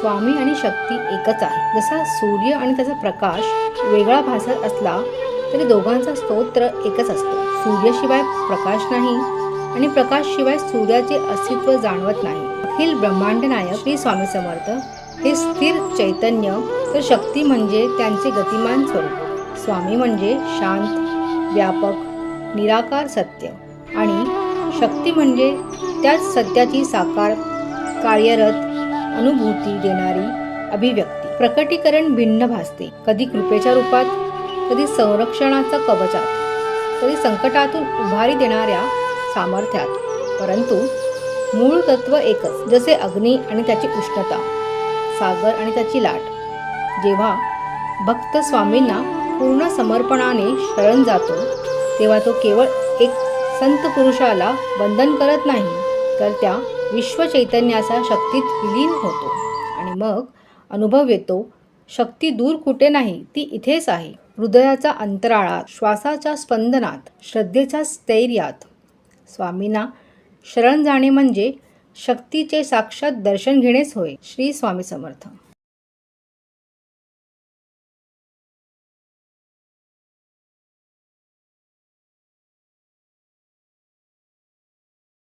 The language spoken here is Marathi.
स्वामी आणि शक्ती एकच आहे. जसा सूर्य आणि त्याचा प्रकाश वेगळा भासत असला तरी दोघांचा स्तोत्र एकच असतो. सूर्याशिवाय प्रकाश नाही आणि प्रकाशशिवाय सूर्याचे अस्तित्व जाणवत नाही. अखिल ब्रह्मांड नायक श्री स्वामी समर्थ हे स्थिर चैतन्य, तर शक्ती म्हणजे त्यांचे गतिमान स्वरूप. स्वामी म्हणजे शांत, व्यापक, निराकार सत्य आणि शक्ती म्हणजे त्याच सत्याची साकार, कार्यरत, अनुभूती देणारी अभिव्यक्ती. प्रकटीकरण भिन्न भासते, कधी कृपेच्या रूपात, कधी संरक्षणाचा कवचात, कधी संकटातून उभारी देणाऱ्या सामर्थ्यात, परंतु मूळ तत्व एकच. जसे अग्नी आणि त्याची उष्णता, सागर आणि त्याची लाट. जेव्हा भक्त स्वामींना पूर्ण समर्पणाने शरण जातो तेव्हा तो केवळ एक संत पुरुषाला वंदन करत नाही, तर त्या विश्व चैतन्याचा शक्तीत विलीन होतो आणि मग अनुभव येतो, शक्ती दूर कुठे नाही, ती इथेच आहे. हृदयाच्या अंतराळात, श्वासाच्या स्पंदनात, श्रद्धेच्या स्थैर्यात. स्वामींना शरण जाणे म्हणजे शक्तीचे साक्षात दर्शन घेणेच होय. श्री स्वामी समर्थ.